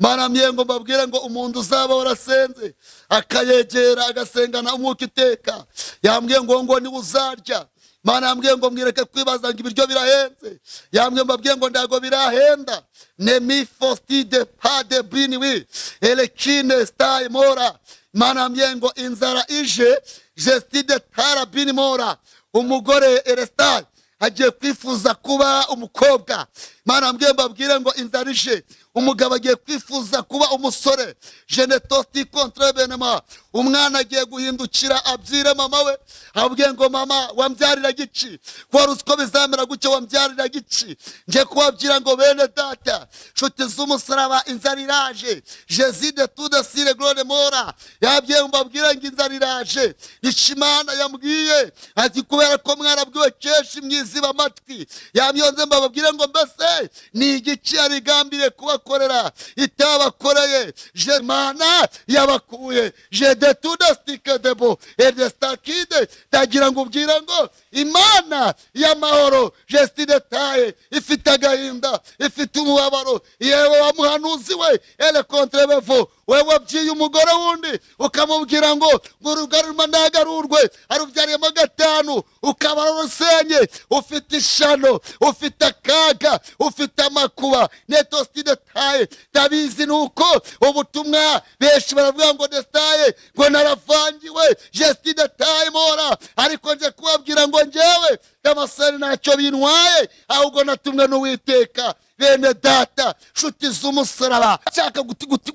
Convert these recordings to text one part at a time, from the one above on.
Mana myengo mbabwire ngo umuntu uzaba warasenze akayegera agasengana umwuka iteka yambwiye ngo ni uzarya. Mana yambwiye ngo mwireke kwibaza ngo ibiryo birahenze. Yambwiye mbabwiye ngo ndago birahenda. Nemi fosti de pas de biniwi elekine stai mora. Mana yambwiye ngo inzara ije gesti de tara bini mora. Umugore erestai agiye kwifuza kuba umukobwa. Mana yambwiye mbabwire ngo inzara ije umugabo agiye kwifuza kuba umusore. Jene tosti contre benema. Umwana agiye guhindukira abyire mama we abwiye ngo mama wambyarira gici kwa rusiko bizamera gucyo wambyarira gici nje kubabyira ngo bene data nshuti z'umusaraba inzara iraje Jeside tude sire glore mora yabwiye mbabwira ngo inzara iraje Ishimana yambwiye ati kubera ko mwarabwiwe keshi mwiziba amatwi yamyonze mbabwire ngo mbese ni igici yarigambire kubakorera itabakoreye Jemana yabakuye de tuda stike debo edestakide tagira ngo ubwira ngo Imana y'amahoro Jeside taye ifite agahinda ifite umubabaro yewe wamuhanuzi we ele contrebevo wewe byiye umugore wundi ukamubwira ngo urugaruma ndagarurwe arubyariyemo gatanu ukaba rusenye ufite ishano ufite akaga ufite amakuba netostide taye tabizi nuko ubutumwa benshi baravuga ngo destaye ngo naravangiwe Jeside taye mora ariko nje kubabwira ngo njewe Damascene ntacyo bintwaye ahubwo natumwe n'Uwiteka. Bene data nshuti z'umusaraba cyaka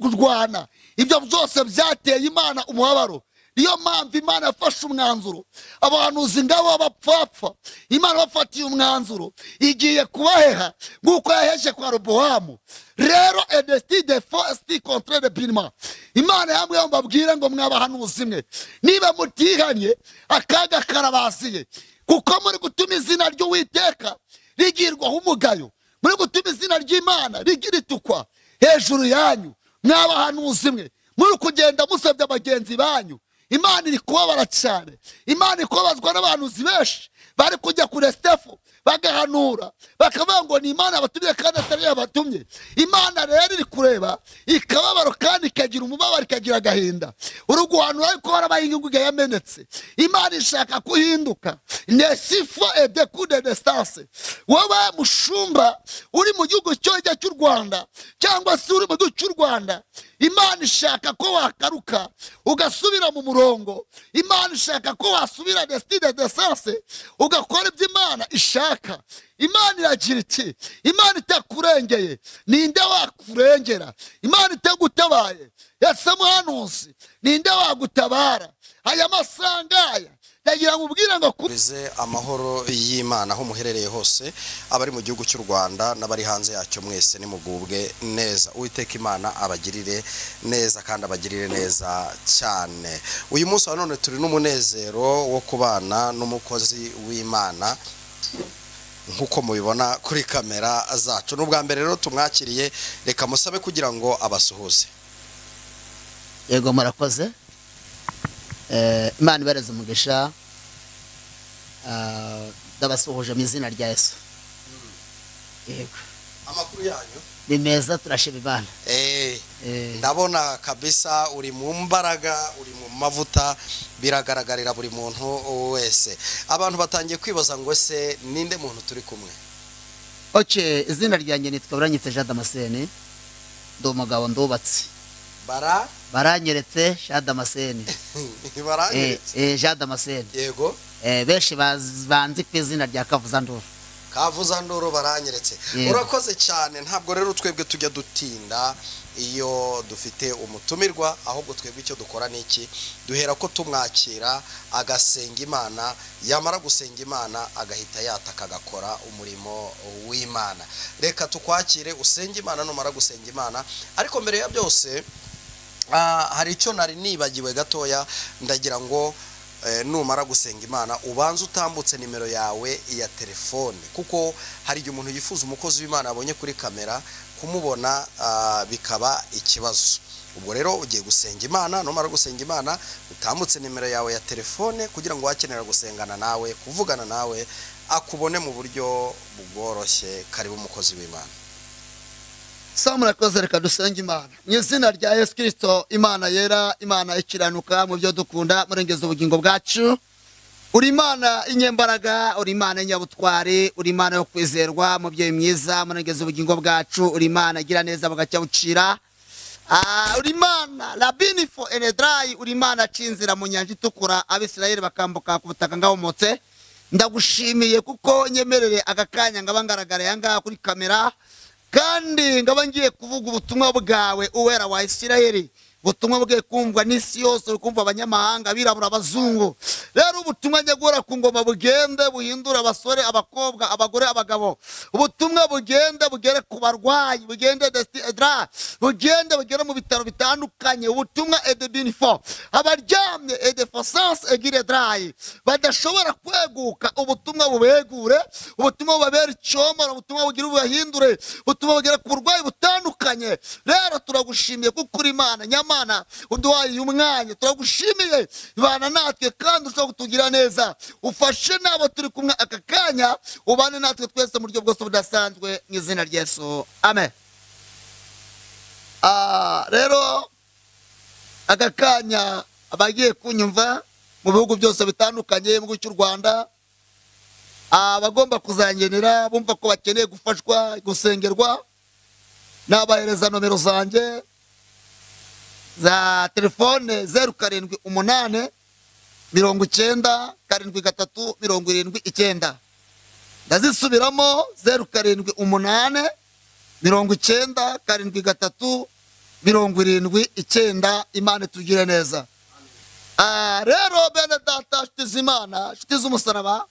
kurwana ibyo byose byateye Imana umubabaro. Niyo mpamvu Imana yafashe umwanzuro abahanuzi ngabo abapfapfa Imana bafatiye umwanzuro igiye kubaheha nguko yaheje kwa Roboamu. Rero edestide fosti contre de binma Imana yamwe mbabwira ngo mwabahanuzi mwe niba mutihanye akaga karabasiye kuko muri gutuma izina ry'Uwiteka rigirwaho umugayo muri gutuma izina ry'Imana rigiritukwa hejuru yanyu mwabahanuzi mwe muri kugenda musabye abagenzi banyu. Imana iri kubabara cyane. Imana ikubabazwa n'abahanuzi benshi bari kujya kuri Stefo bagahanura bakavuga ngo ni Imana yabatumye kandi atari yabatumye. Imana rero iri kureba ikababaro kandi ikagira umubabaro ikagira agahinda. Uruguhanura ariko barabahinguga yamenetse. Imana ishaka kuhinduka. Nesifo et de coup de distance. Wowe mushumba uri mu gihugu cyojya cy'u Rwanda cyangwa se uri mu gihugu cy'u Rwanda Imana ishaka ko wakaruka ugasubira mu murongo. Imana ishaka ko wasubira destine de sase ugakora ibyo Imana ishaka. Imana iragira iti Imana itakurengeye ninde wakurengera? Imana itagutabaye yasa muhanuzi ninde wagutabara? Aya masangaya ndagira mubwira ngo kurize amahoro y'Imana aho muherereye hose abari mu gihugu cy'u Rwanda n'abari hanze yacyo mwese nimugubwe neza. Uwiteka Imana abagirire neza kandi abagirire neza cyane. Uyu munsi wa none turi n'umunezero wo kubana n'umukozi w'Imana nkuko mubibona kuri kamera zacu. N'ubwa mbere rero tumwakiriye reka musabe kugira ngo abasuhuze. Yego murakoze. Imana ibareze umugisha ndabasuhuje mu izina rya Yesu. Yego amakuru yanyu ni meza turashima Imana. Ndabona kabisa uri mu mbaraga uri mu mavuta biragaragarira buri muntu wese. Abantu batangiye kwibaza ngo se ninde muntu turi kumwe? Izina ryanjye nitwa Baranyitse Jean Damascene ndo umugabo ndubatse. Baranyeretse Jean Damascene. Jean Damascene. Yego. Benshi banzi ku izina rya Kavuzanduru. Kavuzanduru baranyeretse. Urakoze cyane. Ntabwo rero twebwe tujya dutinda iyo dufite umutumirwa ahubwo twebwe icyo dukora niki duhera ko tumwakira agasenga Imana yamara gusenga Imana agahita yataka agakora umurimo w'Imana. Reka tukwakire usenge Imana numara gusenga Imana. Ariko mbere ya byose hari icyo nari nibagiwe gatoya ndagira ngo numara gusenga Imana ubanze utambutse nimero yawe ya telefone kuko hari igihe umuntu yifuza umukozi w'Imana abonye kuri kamera kumubona bikaba ikibazo. Ubwo rero ugiye gusenga Imana numara gusenga Imana utambutse nimero yawe ya telefone kugira ngo wakenera gusengana nawe kuvugana nawe akubone mu buryo bugoroshye. Karibu umukozi w'Imana. murakoze, reka dusenge Imana. Mu izina rya Yesu Kristo, Imana yera, Imana ikiranuka mu byo dukunda, murengeza ubugingo bwacu. Uri Imana inyembaraga, uri Imana inyabutware, uri Imana yo kwizerwa, mubyeyi mwiza, murengeza ubugingo bwacu. Uri Imana igira neza bugacya bucira. Uri Imana Rabinifo Enedrai, uri Imana acinzira mu nyanja itukura, Abisirayeli bakambuka ku butaka ngahomotse. Ndagushimiye kuko nyemerere agakanya ngaba ngaragara yanga kuri kamera, kandi ngaba ngiye kuvuga ubutumwa bwawe uwera wa Isirayeli. Ubutumwa bwe kumvwa n'isi yose, kumva abanyamahanga, birabura, abazungu. Rero ubutumwa nyagora ku ngoma bugende buhindura abasore, abakobwa, abagore, abagabo. Ubutumwa bugende bugere ku barwayi, bugende bugende bugere mu bitaro bitandukanye. Ubutumwa edebinifo abaryamye edefasance egire dry badashobora kweguka, ubutumwa bubegure, ubutumwa bubabera icyomoro, ubutumwa bugira ubahindure, ubutumwa bugere ku burwayi butandukanye. Rero turagushimiye kuko uri Imana nyamana uduhaye umwanya. Turagushimiye bana natwe kandi ushobora kutugira neza. Ufashe nabo turi kumwe aka kanya, ubane natwe twese mu buryo bwose budasanzwe mu izina rya Yesu, amen. Rero aka kanya abagiye kunyumva mu bihugu byose bitandukanye mu cy'u Rwanda, abagomba kuzangenera bumva ko bakeneye gufashwa gusengerwa, nabahereza nomero zanjye za telefone 0788 90 73 79. Ndazisubiramo 0788 90 73 79. Imana tugire neza. Rero bene data, nshuti z'Imana, nshuti z'umusaraba,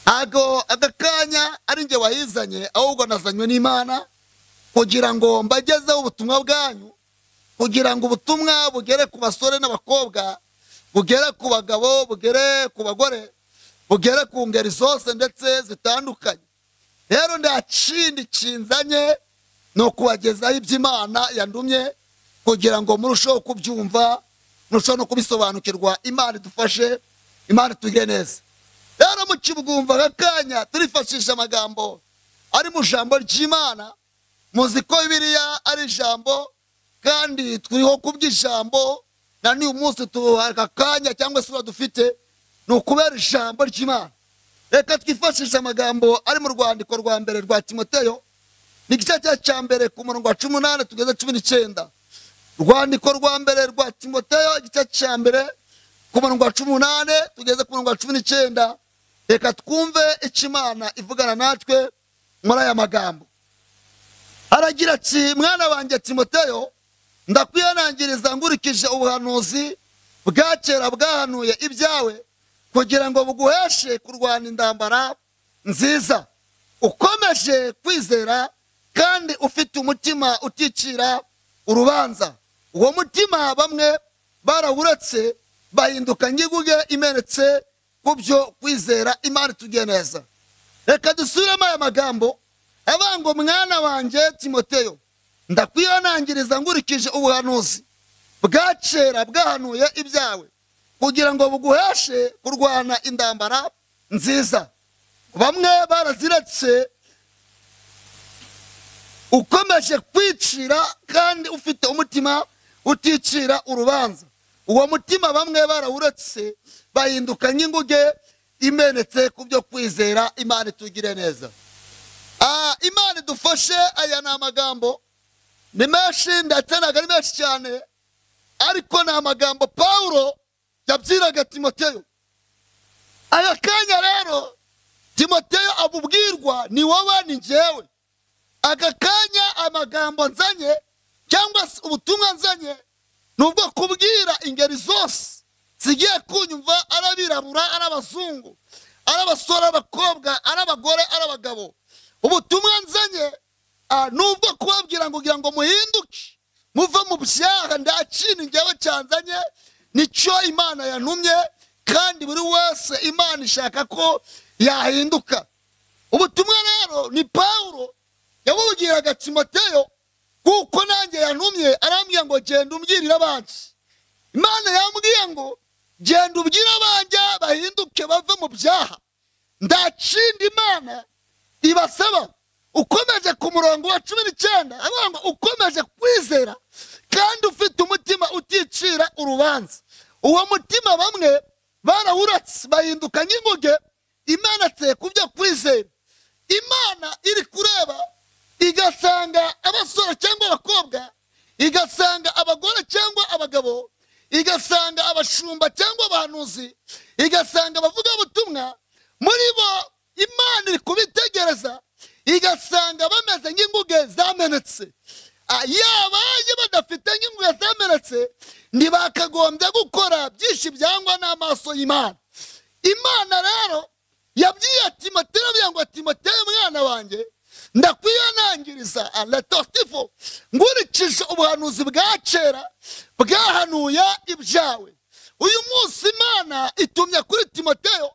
ago agakanya ari nge wahizanye, ahubwo nazanywe n'Imana kugira ngo mbagezeho ubutumwa bwanyu, kugira ngo ubutumwa bugere ku basore n'abakobwa, bugere ku bagabo, bugere ku bagore, bugere ku ngeri zose ndetse zitandukanye. Rero nda kindi kinzanye no kubagezaho iby'Imana yandumye, kugira ngo murusheho kubyumva, murusheho no kubisobanukirwa. Imana idufashe, Imana tugire neza. Rero mu kibwumva akanya turifashisha amagambo ari mu jambo ry'Imana. Muzi ko Bibiliya ari ijambo, kandi turiho kuby'ijambo, na n'uyu munsi tuharika kanya cyangwa se dufite no kubera ijambo ry'Imana. Reka twifashisha amagambo ari mu rwandiko rwa mbere rwa Timoteyo, ni igice cya mbere ku murongo wa 18 tugeze 19. Rwandiko rwa mbere rwa Timoteyo igice cya mbere ku murongo wa 18 tugeze ku murongo wa 19. Reka twumve icyo Imana ivugana natwe muri aya magambo. Aragira ati, mwana wanjye Timoteyo, ndakwihanangiriza ngurikije ubuhanuzi bwa kera bwahanuye ibyawe, kugira ngo buguheshe kurwana intambara nziza, ukomeje kwizera kandi ufite umutima uticira urubanza. Uwo mutima bamwe barawuretse, bahinduka nk'inguge imenetse ku byo kwizera. Imana tugiye neza. Reka dusubiremo aya magambo avuga ngo, mwana wanjye Timoteyo, ndakwihanangiriza ngurikije ubuhanuzi bwa kera bwahanuye ibyawe, kugira ngo buguheshe kurwana intambara nziza. Bamwe baraziretse, ukomeje kwicira kandi ufite umutima uticira urubanza. Uwo mutima bamwe barawuretse, bahinduka nk'inguge imenetse ku byo kwizera. Imana tugire neza. Imana idufashe. Aya ni amagambo ni menshi ndetse ntabwo ari menshi cyane, ariko ni amagambo Pawulo yabyiraga Timoteyo. Aya kanya rero Timoteyo abubwirwa ni wowe ni njyewe. Aka kanya amagambo nzanye cyangwa se ubutumwa nzanye nubwo kubwira ingeri zose zigiye kunyumva, arabirabura, arabazungu, arabasore, abakobwa, arabagore, arabagabo. Ubutumwa nzanye nubwo kubabwira ngo kugira ngo muhinduke muve mu byaha, ndakini njyewe cyanzanye, nicyo Imana yantumye, kandi buri wese Imana ishaka ko yahinduka. Ubutumwa rero ni Pawulo yabubwiraga Timoteyo, kuko nanjye yantumye, arambwira ngo genda umbwirire abandi. Imana yambwiye ngo genda ubwire abandi bahinduke bave mu byaha. Ndakindi Imana ibasaba ukomeje ku murongo wa 19 avuga ngo ukomeje kwizera kandi ufite umutima uticira urubanza. Uwo mutima bamwe barawuratse bahinduka nk'inguge imanatse ku byo kwizera. Imana iri kureba igasanga abasore cyangwa abakobwa, igasanga abagore cyangwa abagabo, igasanga abashumba cyangwa abahanuzi, igasanga abavuga ubutumwa, muri bo Imana iri kubitegereza igasanga bameze nk'inguge zamenetse. Yabaye badafite nk'inguge zamenetse ntibakagombye gukora byinshi byangwa n'amaso y'Imana. Imana rero yabwiye Timoteyo ngo Timoteyo mwana wanjye ndakwihanangiriza letostifo nkurikije ubuhanuzi bwa kera bwahanuye ibyawe. Uyu munsi Imana itumye kuri Timoteyo,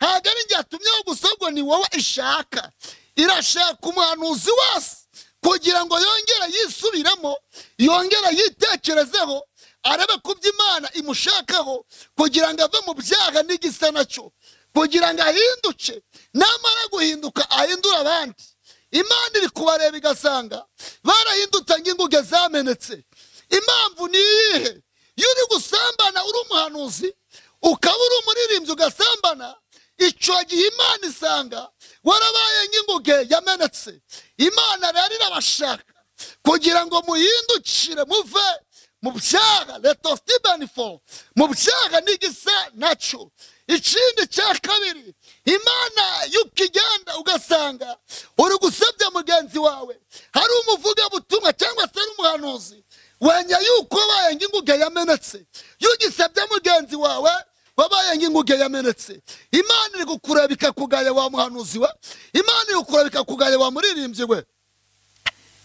ntabwo ari njye yatumyeho gusa ngo ni wowe ishaka. Irashaka umuhanuzi wese kugira ngo yongere yisubiramo, yongere yitekerezeho, arebe ku by'Imana imushakaho kugira ngo ave mu byaha n'igisa nacyo, kugira ngo ahinduke, namara guhinduka ahindura abandi. Imana iri kubareba igasanga barahindutse nk'inguge zamenetse. Impamvu ni iyihe? Iyo uri gusambana uri umuhanuzi ukaba uri umuririmbyi ugasambana, icyo gihe Imana isanga warabaye nk'inguge yamenetse. Imana rero irabashaka kugira ngo muhindukire muve mu byaha letositibanifo, mu byaha n'igisa nacyo. Ikindi cya kabiri, Imana y'ukigenda ugasanga uri gusebya mugenzi wawe, hari umuvugabutumwa cyangwa se ari umuhanuzi, wenya yuko wabaye nk'inguge yamenetse. Iyo ugisebya mugenzi wawe wabaye nk'inguge yamenetse. Imana iri kukureba ikakugaya wa muhanuzi we, Imana iri kukureba ikakugaya wa muririmbyi we.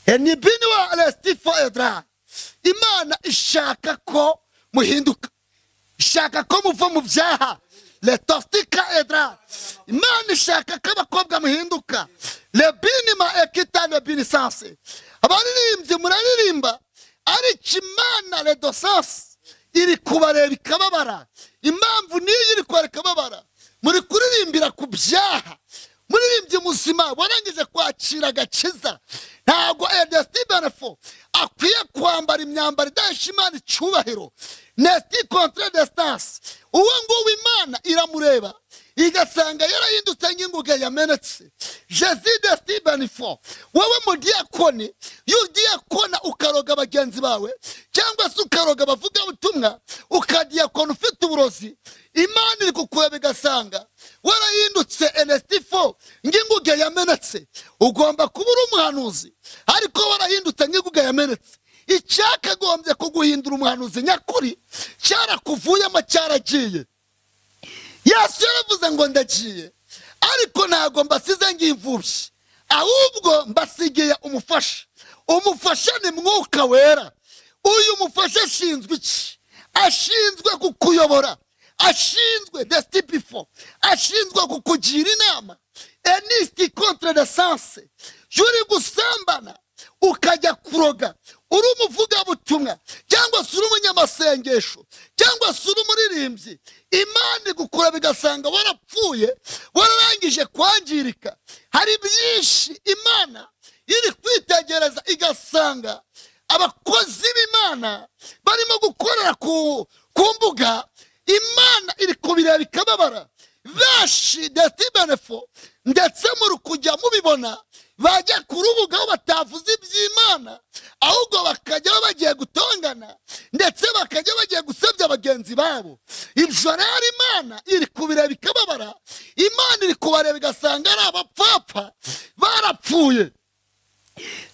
Enibini wa alestifo edra. Imana ishaka ko muhinduka, ishaka ko muva mu byaha letostika edra. Imana ishaka ko abakobwa muhinduka. Lebini ma ekita lebini sanse. Abaririmbyi muraririmba ariko Imana ledosanse iri kubareba ikababara. Impamvu niyo iri kwereka babara, muri kuririmbira ku byaha. Muririmbyi muzima warangije kwakira agakiza, ntabwo edestibanefo akwiye kwambara imyambaro idahesha Imana icyubahiro. Nesti contre distance. Uwo nguwo Imana iramureba igasanga yarahindutse nk'inguge yamenetse. Jésus destibanefo, wowe mu diakoni, y'udiyakona ukaroga bagenzi bawe cyangwa se ukaroga abavuga ubutumwa, ukadiyakona ufite uburozi, Imana iri kukureba igasanga warahindutse enestifo nk'inguge yamenetse. Ugomba kuba uri umuhanuzi ariko warahindutse nk'inguge yamenetse. Icyakagombye kuguhindura umuhanuzi nyakuri cyarakuvuyemo, cyaragiye. Yesu yaravuze ngo ndagiye ariko ntago mbasize ngimvubye, ahubwo mbasigiye umufasha. Umufasha ni Mwuka Wera. Uyu mufasha ashinzwe iki? Ashinzwe kukuyobora, ashinzwe destipifo, ashinzwe kukugira inama. Enisti contre de sanse. Yuri gusambana ukajya kuroga, uri umuvugabutumwa cyangwa se uri umunyamasengesho cyangwa se uri umuririmbyi, Imana igukureba igasanga warapfuye, wararangije kwangirika. Hari byinshi Imana iri kwitegereza igasanga abakozi b'Imana barimo gukorera ku mbuga, Imana iri kubireba ikababara. Benshi destibanefo ndetse muri kujya mubibona bajya ku rubuga aho batavuze iby'Imana, ahubwo bakajya bagiye gutongana ndetse bakajya bagiye gusebya bagenzi babo. Ibyo rero Imana iri kubireba ikababara. Imana iri kubareba igasanga ari abapfapfa barapfuye.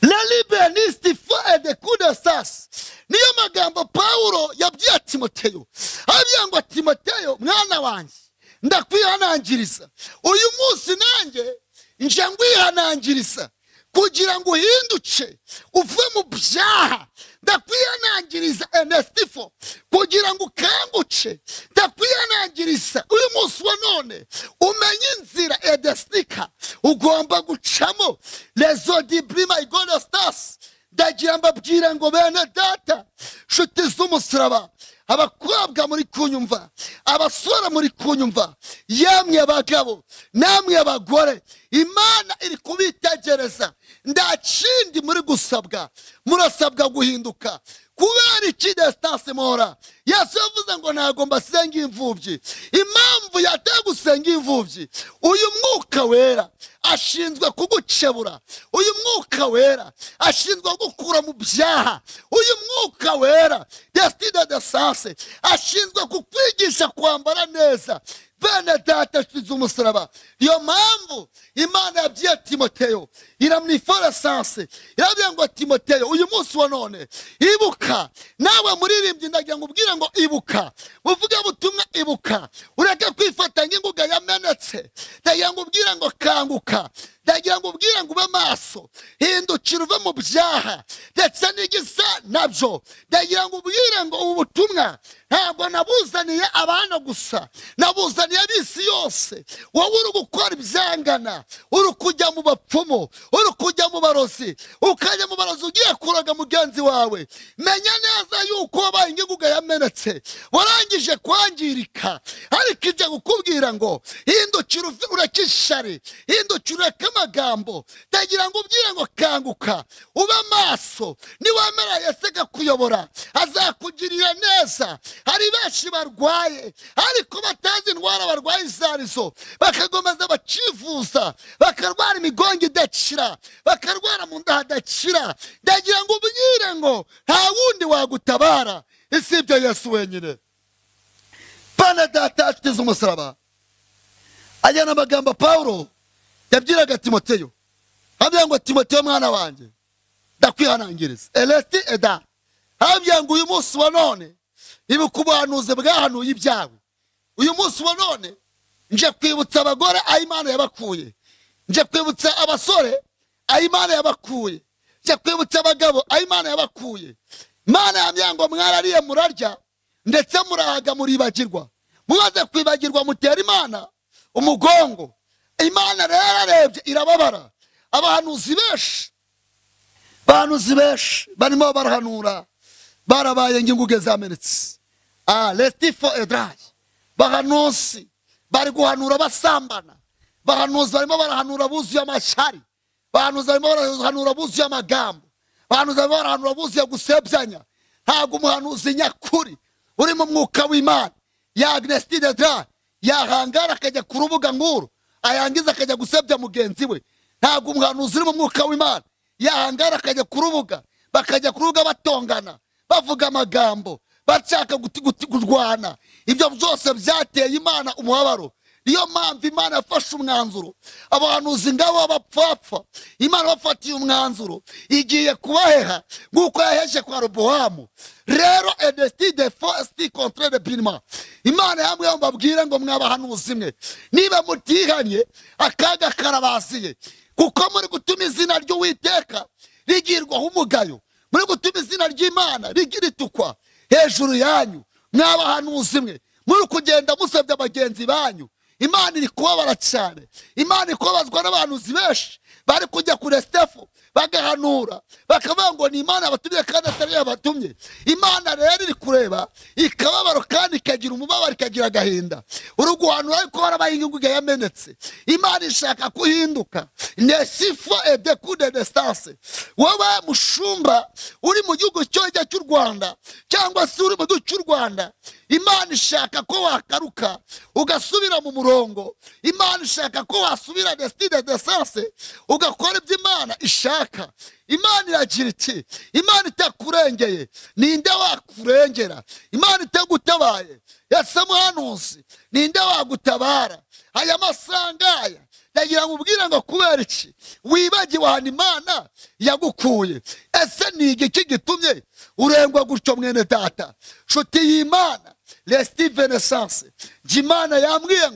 La libenisti fa de kudasas. Niyo magambo Paulo yabwiye Timoteyo. Abwiye ngo Timoteyo mwana wanjye ndakwihanangiriza. Uyu munsi nanjye nje ngwihanangiriza kugira ngo uhinduke uve mu byaha. Ndakwihanangiriza enestifo kugira ngo ukanguke. Ndakwihanangiriza uyu munsi wa none umenye inzira edestika ugomba gucamo. Lezo di prima igono stars. Ndagira mbabwira ngo bene data, nshuti z'umusaraba, abakobwa muri kunyumva, abasore muri kunyumva, yamwe bagabo namwe abagore, Imana iri kubitegereza. Nta kindi muri gusabwa, murasabwa guhinduka. Kubera iki destance mora? Yesu yavuze ngo ntago mbasenga imfubyi. Impamvu yateye gusenga imfubyi, uyu mwuka wera ashinzwe kugucebura, uyu mwuka wera ashinzwe gukura mu byaha, uyu mwuka wera destine de sens ashinzwe kukwigisha kwambara neza. Bene data nshuti z'umusaraba, niyo mpamvu Imana yabwiye Timoteyo, iramwifora sanse, irabwira ngo Timoteyo, uyu munsi wa none ibuka. Nawe muririmbyi ndagira ngo ubwire ngo ibuka, uvuge butumwa ibuka, ureke kwifata nk'inguga yamenetse. Ndagira ngo ubwire ngo kanguka, ndagira ngo ubwire ngo ube maso, hindukira uve mu byaha ndetse n'igisa nabyo. Ndagira ngo ubwire ngo ubu butumwa ntabwo nabuzaniye abana gusa, nabuzaniye ab'isi yose. Wowe uri gukora ibyangana, uri kujya mu bapfumu, uri kujya mu barozi, ukajya mu barozi ugiye kuroga mugenzi wawe, menya neza yuko wabaye nk'inguga yamenetse, warangije kwangirika. Ariko ijya gukubwira ngo hindukira ureke ishari, hindukira ureke amagambo. Ndagira ngo ubwire ngo kanguka, ube maso. Niwemera Yesu akakuyobora, azakugirira neza. Hari benshi barwaye ariko batazi indwara barwaye izo arizo, bakagomeza bakivuza, bakarwara imigongo idakira, bakarwara mu nda hadakira. Ndagira ngo ubwire ngo nta wundi wagutabara isibye Yesu wenyine. Bene data nshuti z'umusaraba, aya ni amagambo Pawulo yabwiraga Timoteyo. Abwira ngo Timoteyo mwana wanjye, ndakwihanangiriza elesti eda. Abwira ngo uyu munsi wa none ibuka ubuhanuzi bwahanuye ibyawe. Uyu munsi wa none nje kwibutsa abagore aho Imana yabakuye, nje kwibutsa abasore aho Imana yabakuye, nje kwibutsa abagabo aho Imana yabakuye. Imana yambwira ngo mwarariye murarya ndetse murahaga muribagirwa, mumaze kwibagirwa mutera Imana umugongo. Imana rero yararebye irababara. Abahanuzi benshi barimo barahanura barabaye nk'inguge zamenetse. Lestifo edrayi, bahanuzi bari guhanura basambana, bahanuzi barimo barahanura buzuye amashyari, bahanuzi barimo barahanura buzuye amagambo, bahanuzi barimo barahanura buzuye gusebyanya. Ntabwo umuhanuzi nyakuri uri mu mwuka w'Imana ya Agnestide edrayi yahangara akajya ku rubuga nkuru, ayangiza akajya gusebya mugenzi we. Ntabwo umuhanuzi uri mu mwuka w'Imana yahangara akajya ku rubuga, bakajya ku rubuga batongana, bavuga amagambo, bashaka kurwana. Ibyo byose byateye Imana umubabaro. Niyo mpamvu Imana yafashe umwanzuro. Abahanuzi ngabo bapfapfa, Imana bafatiye umwanzuro, igiye kubaheha nk'uko yaheje kwa Robowamu. Rero edestide fosti contre de binma, Imana yambwiye mbabwire ngo mwabahanuzi mwe, niba mutihanye akaga karabasiye, kuko muri gutuma izina ry'Uwiteka rigirwaho umugayo, muri gutuma izina ry'Imana ritukwa hejuru yanyu. Mwabahanuzi mwe, muri kugenda musebya bagenzi banyu. Imana iri kubabara cyane. Imana iri kubabazwa n'abahanuzi benshi bari kujya kuri Stefo bagahanura, bakavuga ngo ni Imana yabatumye kandi atari yabatumye. Imana rero iri kureba ikababaro kandi ikagira umubabaro, ikagira agahinda. Uri guhanura ariko warabaye nk'inguge yamenetse. Imana ishaka kuhinduka. Nesifo edekude destance. Wowe mushumba uri mu gihugu cy'u Rwanda cyangwa se uri mu gihugu cy'u Rwanda, Imana ishaka ko wakaruka ugasubira mu murongo. Imana ishaka ko wasubira destine de sens ugakora ibyo Imana ishaka. Imana iragira iti, Imana itakurengeye ninde wakurengera? Imana itagutabaye Yesu muhanuzi ninde wagutabara? Aya masangaya ndagira ngo ubwire ngo kubera iki wibagiwe ahantu Imana yagukuye. Ese ni iki gitumye urengwa gutyo mwene data nshuti y'Imana? Lestive naissance, Imana yambwiye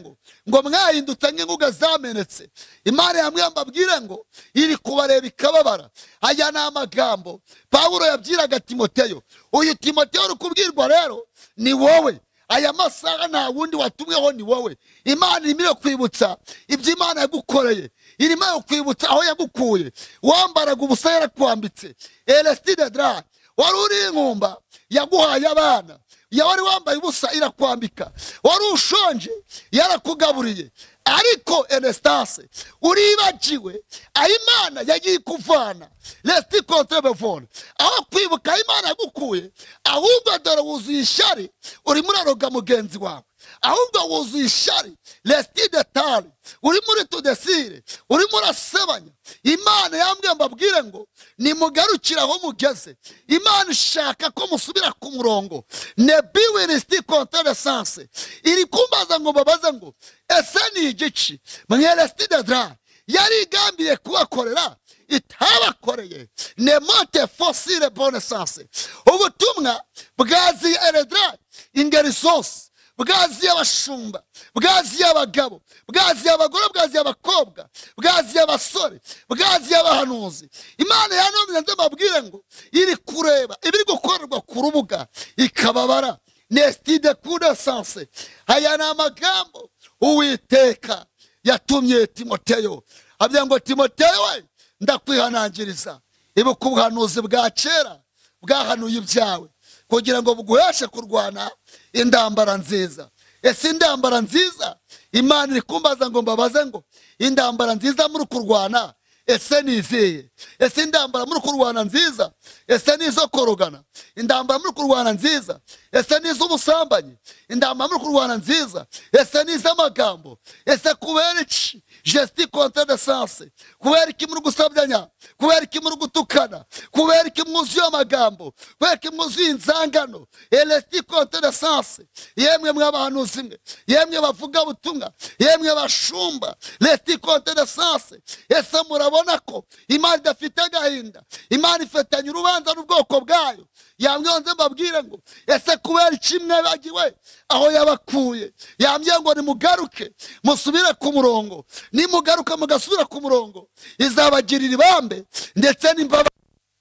ngo mwahindutse nk'inguge zamenetse. Imana yambwiye mbabwire ngo iri kubareba ikababara. Aya ni amagambo Pawulo yabwiraga Timoteyo. Uyu Timoteyo uri kubwirwa rero ni wowe. Aya masaha nta wundi watumweho, ni wowe. Imana irimo kwibutsa ibyo Imana yagukoreye, irimo kwibutsa aho yagukuye. Wambaraga ubusa yarakwambitse. Elestide dra wari uri inkumba yaguhaye abana, wari wambaye ubusa irakwambika, wari ushonje yarakugaburiye. Ariko Enestase uribagiwe Imana yagiye kuvana resti kontrevone, aho kwibuka Imana yagukuye, ahubwo dore wuzuye ishyari, urimo uraroga mugenzi wawe, ahubwo wuzuye ishyari resti detale, urimo uritudesire, urimo urasebanya. Imana yambwiye mbabwire ngo nimugarukire aho mugeze. Imana ishaka ko musubira ku murongo. Nebiwe resti kontrevone iri kumbaza ngo babaze ngo ese ni igici mwe resti detale yari igambiye kubakorera itabakoreye. Nemote fosile bone sanse. Ubutumwa bwaziye eredra ingeri zose, bwaziye abashumba, bwaziye abagabo, bwaziye abagore, bwaziye abakobwa, bwaziye abasore, bwaziye abahanuzi. Imana yanomye ndababwire ngo iri kureba ibiri gukorerwa ku rubuga ikababara. Nestide kude sanse. Aya ni amagambo Uwiteka yatumye Timoteyo. Abwira ngo Timoteyo we, ndakwihanangiriza ibuka ubuhanuzi bwa kera bwahanuye ibyawe, kugira ngo buguheshe kurwana indambara nziza. Ese indambara nziza Imana iri kumbaza ngo mbabaze ngo indambara nziza muri kurwana ese niziye? Ese indambara muri kurwana nziza ese nizo korogana? Indambara muri kurwana nziza ese nizo ubusambanyi? Indambara muri kurwana nziza ese nizo amagambo? Ese kubera iki gesti contre de sens? Kubera iki muri gusabyanya? Kubera iki muri gutukana? Kubera iki mwuzuye amagambo? Kubera iki mwuzuye inzangano? Elesti contre de sens. Yemwe mwabahanuzi mwe, yemwe bavuga butumwa, yemwe bashumba, lesti contre de sens. Ese murabona ko Imana idafite agahinda? Imana ifitanye urubanza n'ubwoko bwayo. Yamwonze mbabwire ngo ese kubera iki mwabagiwe aho yabakuye? Yambwiye ngo nimugaruke musubire ku murongo. Nimugaruka mugasubira ku murongo izabagirira ibambe ndetse n'imbabazi.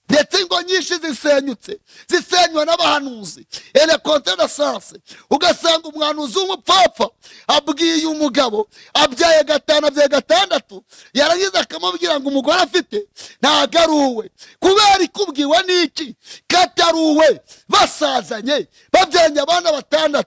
Ndetse ingo nyinshi zisenywa n'abahanuzi. Ele contre de sens. Ugasanga umwanuzi w'umupfapfa abwiye umugabo abyaye 5 abyaye 6, yarangiza akamubwira ngo umugore afite ntago ari uwe. Kubera ikubwiwe n'iki katari uwe? Basazanye babyanye abana 6.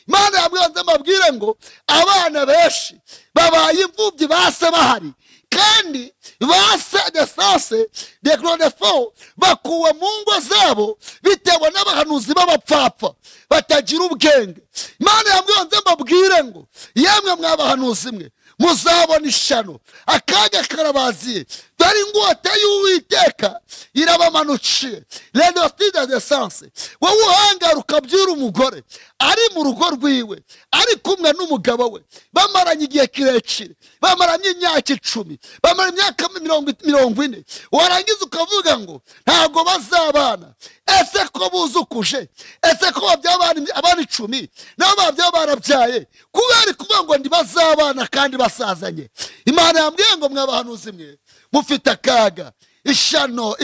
Imana yamwanze mbabwire ngo abana benshi babaye imfubyi base bahari, kandi base de sase de clonefo bakuwe mu ngo zabo bitewe n'abahanuzi b'abapfapfa batagira ubwenge. Imana yamwanze mbabwire ngo yemwe mwabahanuzi mwe muzabona ishano, akaga karabaziye, dore ingota y'Uwiteka irabamanukiye. L'industrie de sens. Wowe uhangaruka ukabyira umugore ari mu rugo rwiwe, ari kumwe n'umugabo we, bamaranye igihe kirekire, bamaranye imyaka 10, bamaranye imyaka 40, warangiza ukavuga ngo ntago bazabana. Ese ko buzukuje? Ese ko babyabana abana 10 nabo babyaye barabyaye? Kubera kuvuga ngo ntibazabana kandi basazanye. Imana yambwiye ngo mwabahanuzi mwe mufite akaga. Ishano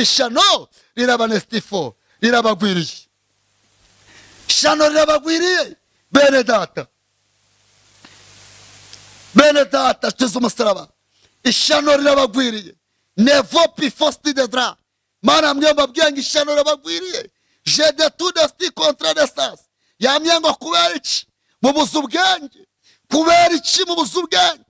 rirabanestifo, rirabagwiriye. Ishano rirabagwiriye bene data tuzi umusaraba. Ishano rirabagwiriye. Nevo pifosti de dra. Mana mwe mbabwiye ngo ishano rirabagwiriye. Je de tout desti contre de sens. Yambwiye ngo kubera iki mubuze ubwenge? Kubera iki mubuze ubwenge?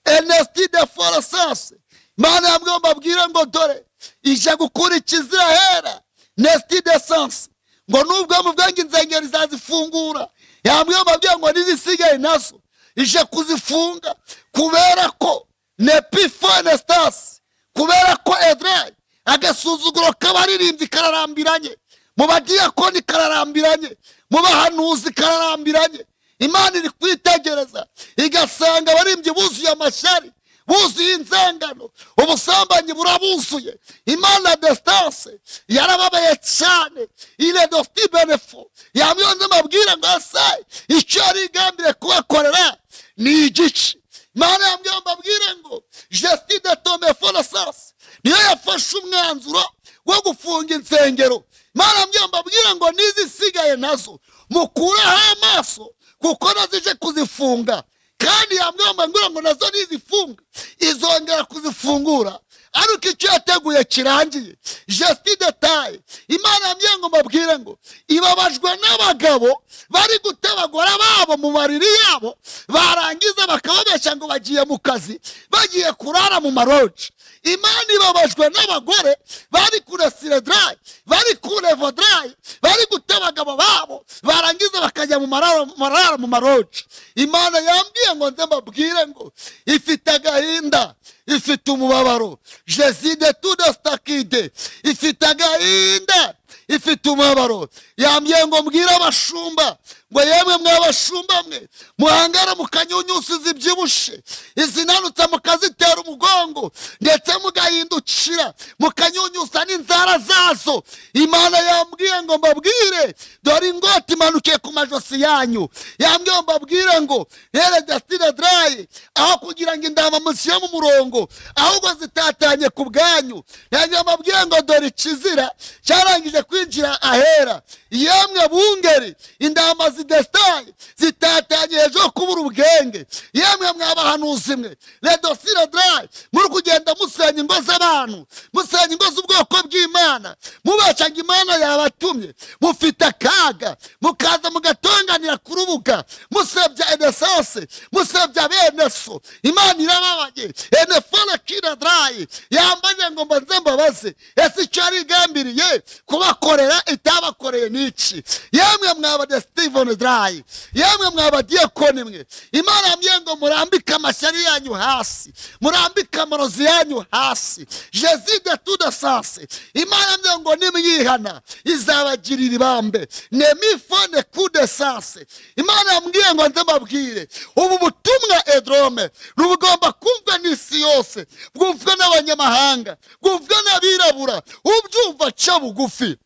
Enesti de forasase. Mana yambwiye mbabwire ngo dore ije gukura ikizirahera. Nesti de sens. Ngo nubwo mubwange inzengeri zazifungura, yambwiye mbabwiye ngo nizisigaye nazo ije kuzifunga. Kubera ko nepifonestas, kubera ko edre agasuzuguro k'abaririmbyi kararambiranye, mu badiyakoni kararambiranye, mu bahanuzi kararambiranye. Imana iri kwitegereza igasanga abarimbyi buzuye amashyari, buzuye inzangano, ubusambanyi burabuzuye. Imana destance yarababaye cyane. Ile dosti benefo yamyonze mabwira ngo ase icyo ari igambire kubakorera ni igici. Imana yambwiye mbabwire ngo gesti de tome forasas niyo yafashe umwanzuro wo gufunga insengero. Imana yambwiye mbabwire ngo nizisigaye nazo mukuraho amaso, kuko nazije kuzifunga. Kandi yambwiye mbabwire ngo nazo nizifunga izongera kuzifungura ariko icyo yateguye kirangiye. Gesti detaye, Imana yambwiye ngo mbabwire ngo ibabajwe n'abagabo bari guteba abagore babo mu mariri yabo, barangiza bakababeshya ngo bagiye mu kazi, bagiye kurara mu maroji. Imana ibabajwe n'abagore bari kure siredrayi, bari kure vodrayi, bari guteba abagabo babo, barangiza bakajya mu marara mu maroji. Imana yambwiye ngo nze mbabwire ngo ifite agahinda, ifite umubabaro. Jeside tudastakide, ifite agahinda, ifite umubabaro. Yambwiye ngo mbwire abashumba ngo yemwe mw'abashumba mwe muhangara mukanyunyusiza ibyibushe, izinanutse mukazitera umugongo, ndetse mugahindukira mukanyunyusa n'inzara zazo. Imana yambwiye ngo mbabwire dore ingoti imanukiye ku majosi yanyu. Yambwiye ngo mbabwire ngo here Gestide Dry, aho kugira ngo indama mushyire mu murongo ahubwo zitatanye ku bwanyu. Yambwiye ngo mbabwire ngo dore ikizira cyarangije kwinjira ahera. Yemwe bungeri indama zidestaye zitatanye hejuru kubura ubwenge. Yemwe mwabahanuzi mwe Gestide Dry, muri kugenda musenya ingo z'abantu, musenya ingo z'ubwoko bw'Imana, mubacanga Imana yabatumye, mufite akaga, mukaza mugatonganira ku rubuga musebya enesase, musebya bene so. Imana irababaye. Enefone Kida Dry yambaye ngo mbanze mbabaze, ese icyo yari igambiriye kubakorera itabakoreye niki? Yemwe mwaba Stephen Dry, yemwe mwaba diakoni mwe, Imana yambwiye ngo murambike amashyari yanyu hasi, murambike amarozi yanyu hasi. Jeside tudasase, Imana yambwiye ngo nimyihana izabagirira ibambe. Nemifone kudesase, Imana yambwiye ngo nze mbabwire ubu butumwa Edrome rubugomba kumva n'isi yose, bwumvwe n'abanyamahanga, bwumvwe n'abirabura, ubyumva ca bugufi.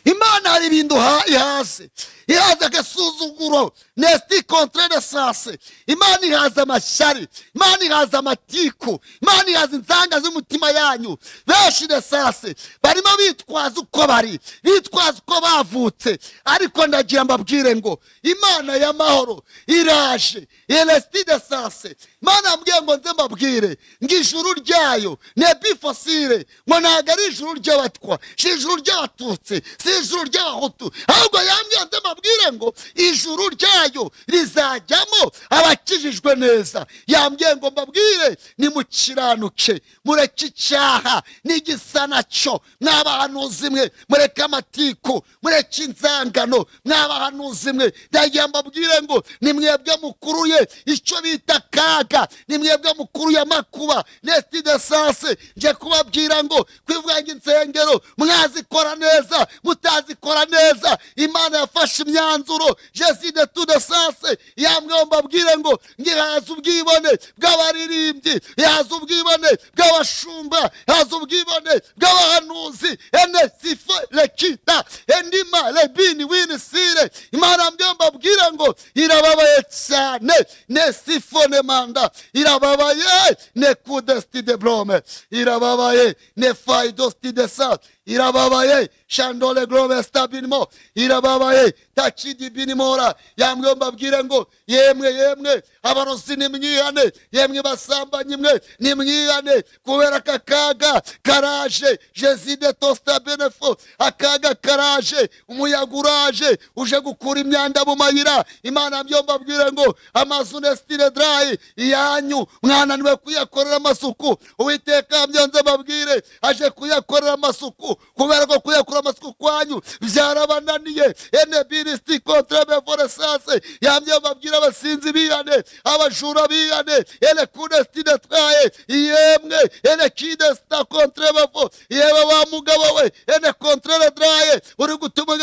Imana hari ibintu ihase, ihaza agasuzuguro, nesti contre de sase. Imana ihaza amashyari, Imana ihaza amatiku, Imana ihaza inzanga z'umutima yanyu. Benshi de sase barimo bitwaza uko bari, bitwaza uko bavutse, ariko ndagira mbabwire ngo Imana y'amahoro iraje. Elesti de sase, Imana yambwiye ngo nze mbabwire ngo ijuru ryayo nebifosire, ngo ntabwo ari ijuru ry'abatwa, si ijuru ry'abatutsi, si ijuru ry'abahutu, ahubwo yambwiye nze mbabwire ngo ijuru ryayo rizajyamo abakijijwe neza. Yambwiye ngo mbabwire nimukiranuke, mureke icyaha n'igisa nacyo. Mwabahanuzi mwe mureke amatiku, mureke inzangano. Mwabahanuzi mwe ndagira mbabwire ngo nimwebwe mukuruye icyo bita kaga, nimwebwe mukuruye amakuba. Nesti de sase nje kubabwira ngo kwivanga insengero mwazikora neza, mutazikora neza. Imana yafashe imyanzuro. Jeside tudasase yambwiye mbabwire ngo ngihaza ubwibone bw'abaririmbyi, yaza ubwibone bw'abashumba, yaza ubwibone bw'abahanuzi. Enesifo lekita endima lebini winisire. Imana yambwiye mbabwire ngo irababaye cyane. Nesifone manda irababaye, nekudestide blome irababaye, nefaidostide sa irababaye, shandole grove stabilimo irababaye, takidi binimora. Yambwiye mbabwire ngo yemwe abarozi nimwihane, yemwe basambanyi mwe nimwihane, kubera akaga karaje. Jeside tosta benefo, akaga karaje, umuyaga uraje uje gukura imyanda mu mayira. Imana yambwiye mbabwire ngo amazu Gestide Dry yanyu mwananiwe kuyakorera amasuku. Uwiteka yambwiye nze mbabwire aje kuyakorera amasuku, kubera ko kuyakora amasuku kwanyu byarabananiye. Enebiristi contre bevoresase yambwiye mbabwire abasinzi bihane, abajura bihane. Ele Gestide Dry yemwe ele kidesta contre bevo, yewe wa mugabo we ene contre le Dry uri gutuma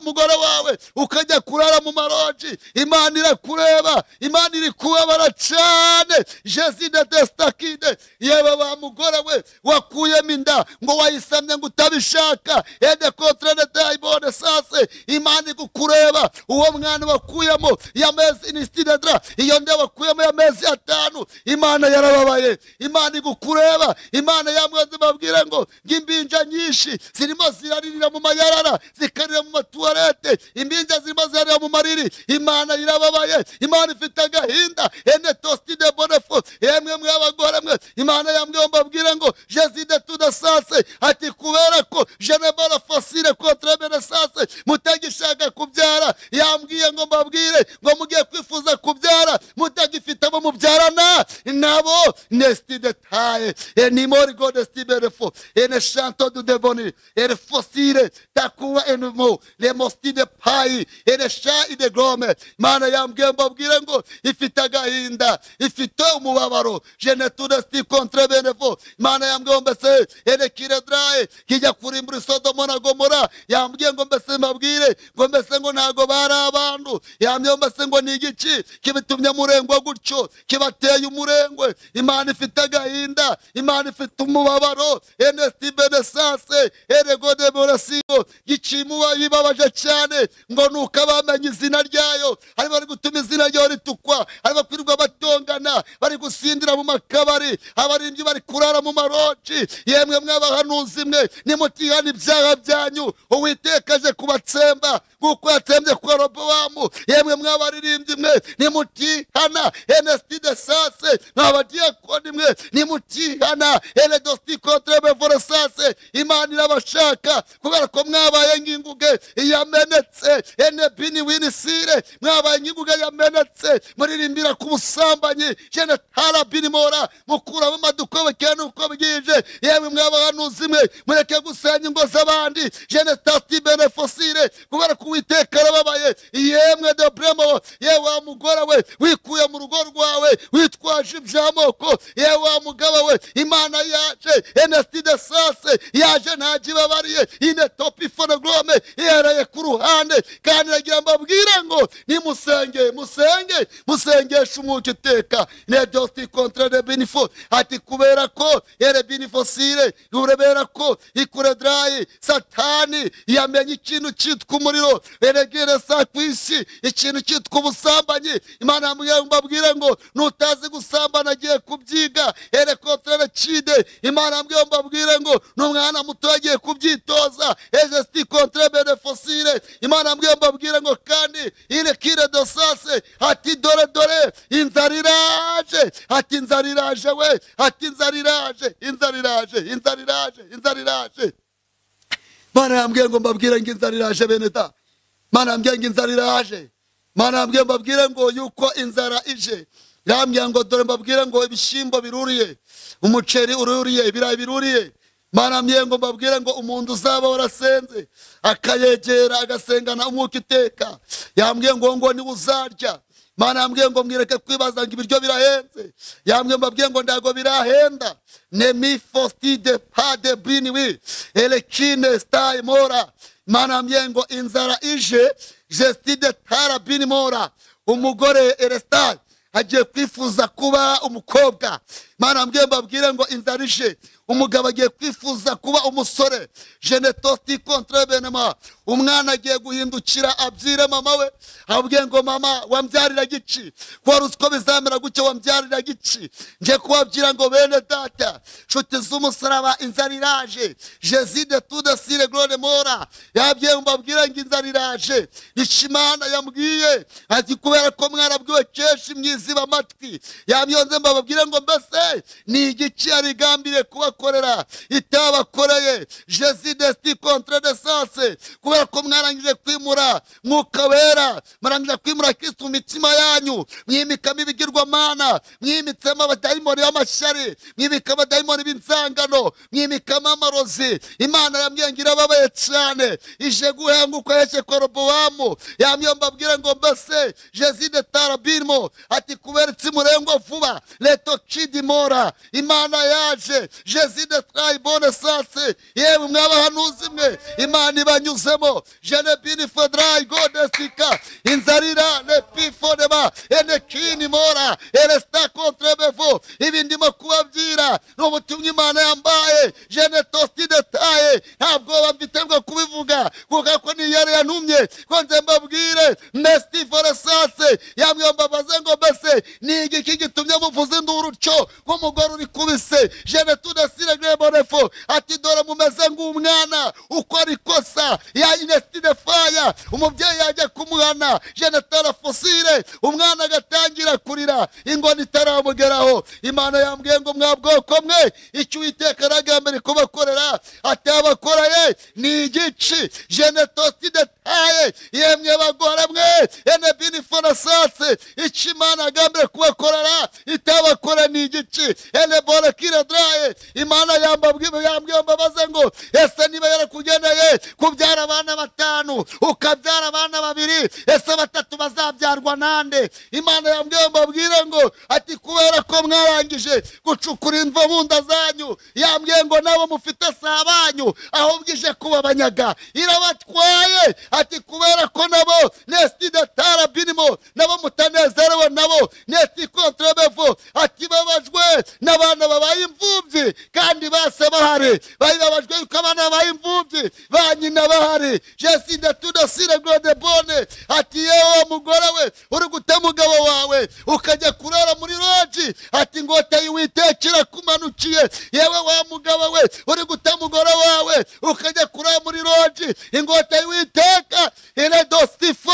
mugore wawe ukajya kurara mu maroji. Imana irakureba, Imana iri kubabara cyane. Jeside destakide yewe wa mugore we wakuyemo inda ngo wayisamye ngo utabishaka. Ene contre le Dry bone sase Imana igukureba. Uwo mwana wakuyemo yamezi Gestide Dry, iyo nda wakuyemo yamezi 5, Imana yarababaye. Imana igukureba. Imana yamwanze babwire ngo ngimbinja nyinshi zirimo ziraririra mu mayarara, zikarira mu matuwarete, imbinja zirimo zirarira mu mariri. Imana irababaye, Imana ifite agahinda. Ene tosti de bonefo, yemwe mw'abagore bavandimwe Imana yambwiye mbabwire ngo Jésus tudasase ati kubera ko je ne pas la facile contre menace mutagishaka kubyara yambwiye ngo mbabwire ngo mugiye kwifuza kubyara mutagifite abo mubyarana nabo nesti detail ni mori god estiberefo ene chanto du devoni ene fossile takuwa enemo le mosti de pai ene sha ide glome Imana yambwiye mbabwire ngo ifite agahinda ifite umubabaro je ne tudesti contre benefo Imana yambwiye mbese ene kiredrae kijya kurimbura Sodoma na Gomora yambwiye ngo mbese mbabwire ngo mbese ngo ntago bari abantu yambwiye mbese ngo ni igici kibitumye murengwa gutyo kibateye umurengwe Imana ifite agahinda Imana ifite umubabaro ene stibenesase ene gode borasigo gichimuwa yibabaje cyane ngo nuko abamenye izina ryayo ari bari gutuma izina ryayo ritukwa ari bakwirirwa batongana bari gusindira mu makabari abarindwi bari kurara mu maroci yemwe mwabahanuzi mwe nimutihana ibyaha byanyu uwitekaje kubatsemba kuko yatsembye kwa Robowamu yemwe mwabaririmbyi mwe nimutihana enestide sase mwabadiakoni mwe nimutihana ele dosti contre bevorosase Imana irabashaka kubera ko mwabaye nginguge yamenetse ene bini winisire mwabaye nginguge yamenetse muririmbira ku busambanyi jene tara bini mora mukura mu maduko cyane uko bwije yemwe mwabahanuzi mwe mureke gusenya ingo z'abandi jene tasti benefosire kubera ko Uwiteka arababaye yemwe de bremo yewe mugora we wikuye mu rugo rwawe witwaje ibyamoko yewe mugaba we Imana yaje enestide sase yaje ntajibabariye ine topi for glome yaraye ku ruhande kandi nagira mbabwira ngo musengesha umwuka iteka ne dosti contre de benefo ati kubera ko ere benefosire urebera ko ikuredrayi satani yamenye ikintu cyitwa umuriro eregere sa kwisi ikintu cyitwa ubusambanyi Imana yambwiye mbabwire ngo nutazi gusambana agiye kubyiga ere contre cide Imana yambwiye mbabwire ngo n'umwana muto agiye kubyitoza ejesti contre benefosire Imana yambwiye mbabwire ngo kandi ile kire dosase ati dore inzariraje ati inzariraje we ati inzariraje Mana yambwiye ngo mbabwire ngo inzariraje beneta Mana yambwiye ngo inzariraje Mana yambwiye mbabwire ngo yuko inzara ije yambwiye ngo dore mbabwire ngo ibishimbo biruriye umuceri ururiye ibirayi biruriye Mana yambwiye ngo mbabwire ngo umuntu uzaba warasenze akayegera agasengana umwuka iteka yambwiye ngo ni uzarya Mana yambwiye ngo mwireke kwibaza ngo ibiryo birahenze yambwiye mbabwiye ngo ndago birahenda nemi fosti de pas de biniwi elekine stai mora Mana yambwiye ngo inzara ije gestide tara binimora umugore erestai agiye kwifuza kuba umukobwa Mana yambwiye mbabwire ngo inzara ije umugabo agiye kwifuza kuba umusore genetosti contre benema umwana agiye guhindukira abyire mama we abwiye ngo mama wambyarira gici kwa rusiko bizamera gucyo wambyarira gici nje kubabyira ngo bene data nshuti z'umusaraba inzara iraje Jésus de tout de sire gloire mora yabwiye mbabwire ngo inzara iraje Imana yambwiye ati kubera ko mwarabwiwe keshi myiziba amatwi yamyonze mbabwire ngo mbese ni igici arigambire kubakorera itabakoreye Jésus de contre de sase kubera ko mwarangije kwimura mwuka wera mwarangije kwimura Kristo mu mitima yanyu mwimikamo ibigirwamana mwimitsemo abadayimoni y'amashyari mwimikamo abadayimoni b'inzangano mwimikamo amarozi Imana yambwiye ngo irababaye cyane ije guhenguka yeke kwa Robowamu yamye mbabwire ngo mbese Jésus de tarabirmo ati kubera itsimurengwa vuba leto kidimora Imana yaje Jésus de traibone sase yewe mwabahanuzi mwe Imana ibanyuzemo jene bini fodrai godestika inzarira ne pifodema ene kini mora eresta contre bevo ibindimo kubabyira n'ubutumwa Imana yambaye jene tosti de taye ntabwo bamfite bwo kubivuga kuko ko ni yari yantumye ko nze mbabwire mesti forasase yamwe mbabaze ngo mbese ni igiki gitumye muvuze induru cyo nk'umugore uri kubise jene tudasire grebonefo ati dore mumeze ng'umwana ukora ikosa ya inesti de faya mutoya umubyeyi yajya kumuhana genetara fosile umwana agatangira kurira ingoni itaramugeraho. Imana yambwiye ngo mwa bwoko mwe icyo Uwiteka aragambiriye kubakorera atabakoreye ni igici genetoside taye yemwe bagore mwe ene binifona sase icyo Imana agambiriye kubakorera itabakora ni igici ene bore kire draye. Imana yambwiye mbabaze ngo ese niba yarakugeneye kubyara abana 5 ukabyara abana 2 ese 3 bazabyarwa nande? Imana yambwiye mbabwire ngo ati kubera ko mwarangije gucukura imva mu nda zanyu yambwiye ngo nabo mufite sabanyu ahubwo ije kubabanyaga irabatwaye. Ati kubera ko nabo nesti de tarabinimo nabo mutanezerewe nabo nesti kontrebevo ati babajwe n'abana babaye imvumvi kandi base bahari babajwe yuko abana babaye imvumvi ba nyina bahari jesi de tudasire gode bone. Ati yewe mugore we uri gute mugabo wawe ukajya kurara muri roji ati ngota y'Uwiteka kumanukiye. Yewe wa mugabo we uri gute mugore wawe ukajya kurara muri roji ingota y'Uwiteka ire dostifo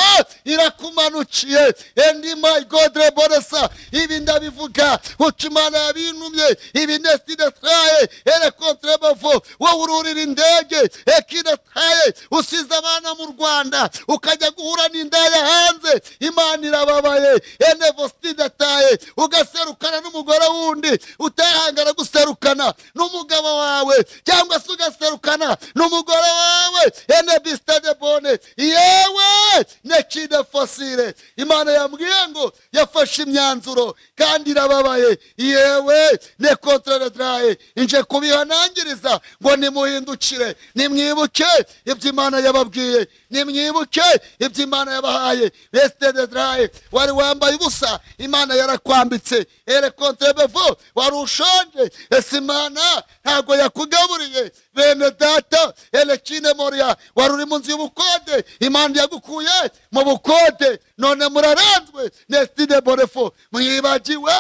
irakumanukiye. Endi my God reboresa ibi ndabivuga uko Imana yabintumye ibi nesti de traye ere kontrebavo wowe ururira indege ekide traye usize abana mu Rwanda ukajya guhura n'indaya hanze. Imana irababaye ene vostide taye ugaserukana n'umugore wundi utahangara guserukana n'umugabo wawe cyangwa se ugaserukana n'umugore wawe ene bistade bone yewe nekide fosile. Imana yambwiye ngo yafashe imyanzuro kandi irababaye yewe ne contre draye inje kubihanangiriza ngo nimuhindukire nimwibuke ibyo Imana yababwiye nimwibuke ibyo Imana yabahaye. Beste de draye wari wambaye ubusa Imana yarakwambitse ere contre bevo wari ushonje ese Imana ntago yakugaburiye. Bene data ele kine moria wari uri mu nzu y'ubukode Imana yagukuye mu bukode none muraranzwe nesti de borefo mwibagiwe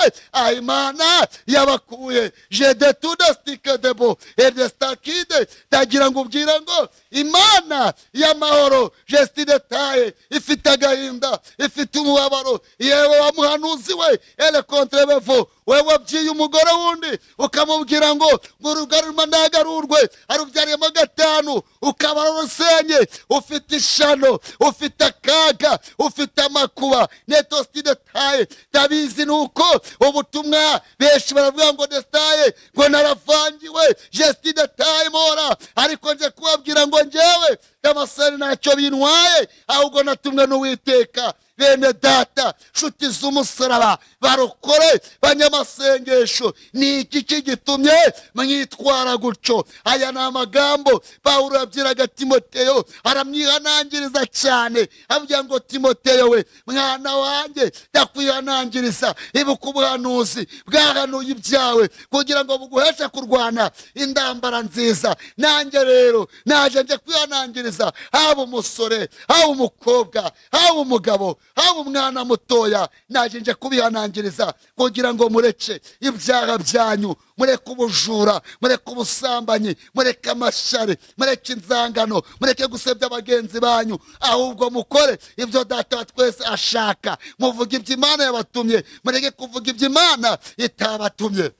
Imana yabakuye je de tudastike debo edestakide tagira ngo ubwira ngo Imana y'amahoro jesti de taye ifite agahinda ifite umubabaro. Yewe wa muhanuzi we ele contre bevo wewe byiye umugore wundi ukamubwira ngo urugaruma ndagarurwe arubyariyemo 5 ukaba rusenye ufite ishano ufite akaga ufite amakuba netostide taye tabizi nuko ubutumwa benshi baravuga ngo destaye ngo naravangiwe gestide taye mora ariko nje kubabwira ngo njewe Damascene ntacyo bintwaye ahubwo natumwe n'Uwiteka. Bene data nshuti z'umusaraba barokore banyamasengesho ni iki gitumye mwitwara gutyo? Aya ni amagambo Pawulo yabwiraga Timoteyo aramwihanangiriza cyane avuga ngo Timoteyo we mwana wanjye ndakwihanangiriza ibuka ubuhanuzi bwahanuye ibyawe kugira ngo buguheshe kurwana indambara nziza. Nanjye rero naje nje kwihanangiriza haba umusore haba umukobwa haba umugabo haba umwana mutoya naje nje kubihanangiriza kugira ngo mureke ibyaha byanyu mureke ubujura mureke ubusambanyi mureke amashari mureke inzangano mureke gusebya abagenzi banyu ahubwo mukore ibyo data twese ashaka. Muvuga ibyo Imana yabatumye mureke kuvuga ibyo Imana itabatumye.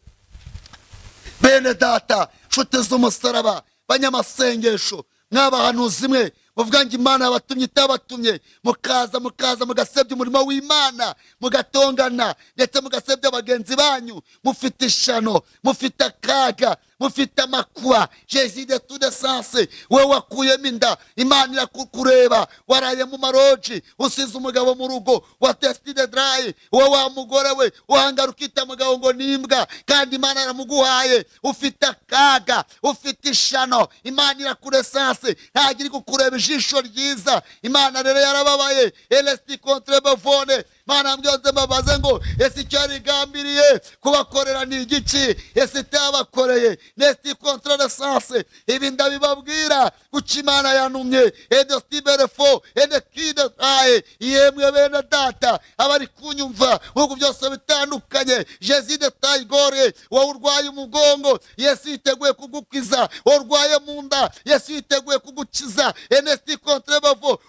Bene data nshuti z'umusaraba banyamasengesho mwabahanuzi mwe muvuga ngo Imana yabatumye itabatumye mukaza mugasebya umurimo w'Imana mugatongana ndetse mugasebya abagenzi banyu mufite ishano mufite akaga mufite amakuba Jésus de tout sens we wakuyemo inda Imana irakureba waraye mu maroji usize umugabo mu rugo wa testide dry we wa mugore we uhangara ukita mugabo ngo nimbwa kandi Imana yaramuguhaye ufite akaga ufite ishano Imana irakuresanse ntagiri kukureba ijisho ryiza. Imana rero yarababaye elesti contre bavone Mana mbyonze mbabaze ngo ese cyarigambiriye kubakorera ni igiki ese tabakoreye nesti contre le sens ibi ndabibabwira kuki Imana yanumye edostibelefo edekide aye yemwe bene data abari kunyumva uko byose bitandukanye Jésus de Taigore wa urwaye umugongo Yesu yiteguye kugukiza urwaye mu nda Yesu yiteguye kugukiza enesti contre bavo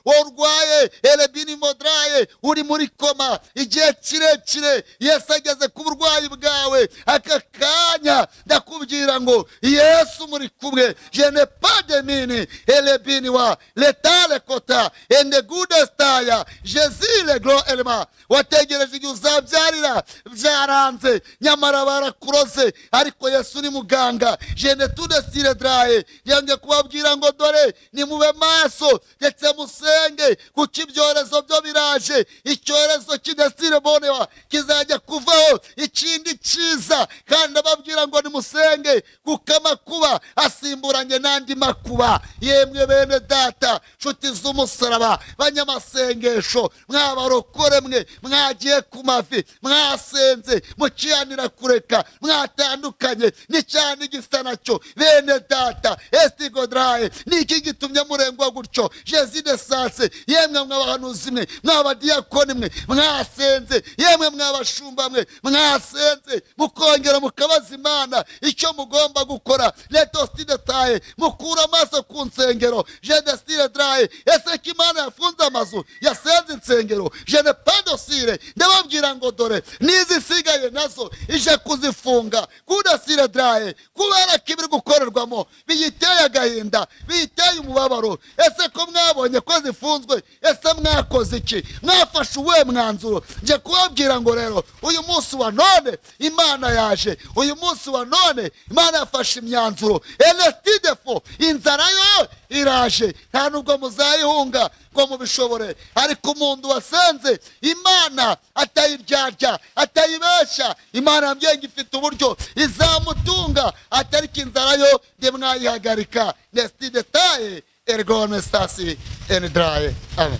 dore elebini modraye uri muri koma igihe kirekire. Yesu ageze ku burwayi bwawe aka kanya ndakubwira ngo Yesu muri kumwe. Je ne pas de mini elebini wa letale kota ende gudestaya Jésus le gros elema. Wategereje igihe uzabyarira byaranze nyamara barakuroze ariko Yesu ni muganga. Je ne tout de sire draye yange kubabwira ngo dore ni mube maso ndetse musenge kuko ibyorezo byo biraje. Icyorezo kidasire bonewa kizajya kuvaho ikindi cyiza kandi ababwira ngo ni musenge kuko amakuba asimburanye n'andi makuba. Yemwe bene data nshuti z'umusaraba banyamasengesho mwabarokore mwe mwagiye ku mavi mwasenze mukiyanira kureka mwatandukanye n'icyane igisa nacyo bene data estigodraye niki gitumye murengwa gutyo. Jésus de sase yemwe mwabahanuzi mwe mwabadiyakoni mwe mwasenze yemwe mwabashumba mwe mwasenze mukongera mukabaza Imana icyo mugomba gukora. Letosti detaye mukura amaso ku nsengero. Je desire draye ese Imana yafunze amazu yasenze insengero. Je ne pas dosire ndababwira ngo dore nizisigaye nazo ije kuzifunga kudasire draye kubera kibiri gukorerwamo biyiteye agahinda biyiteye umubabaro. Ese ko mwabonye ko zifunzwe ese mwakoze iki? Mwafashe uwe mwanzuro? Nje kubabwira ngo rero uyu munsi wa none Imana yaje. Uyu munsi wa none Imana yafashe imyanzuro. Elestidefo inzara yo iraje nta nubwo muzayihunga ngo mubishobore ariko umuntu wasenze Imana atayiryarya atayibesha. Imana yambyenga ifite uburyo izamutunga atariko inzara yo de mwayihagarika. Nestidetaye ergone stasi endraye. Amen.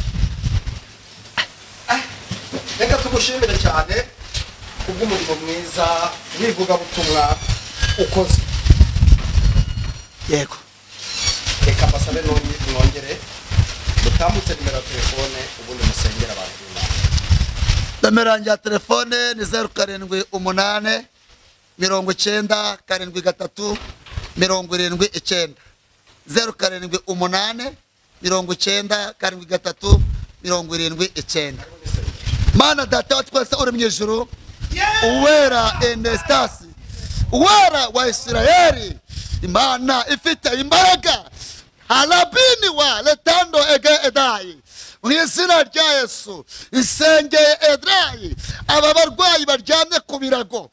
Reka tugushimire cyane kubw'umurimo mwiza w'ivugabutumwa ukoze. Yego. Reka mbasabe mwongere mutambutse nimero ya telefone ubundi musengera abantu b'Imana. Nomero yanjye ya telefone ni 0788 90 73 79. 0788 90 73 79. Mana data wa twese uri mu ijuru uwera endestasi uwera wa Isirayeli Imana ifite imbaraga halabini wa letando ege edayi mu izina rya Yesu isengeye edayi aba barwayi baryamye ku birago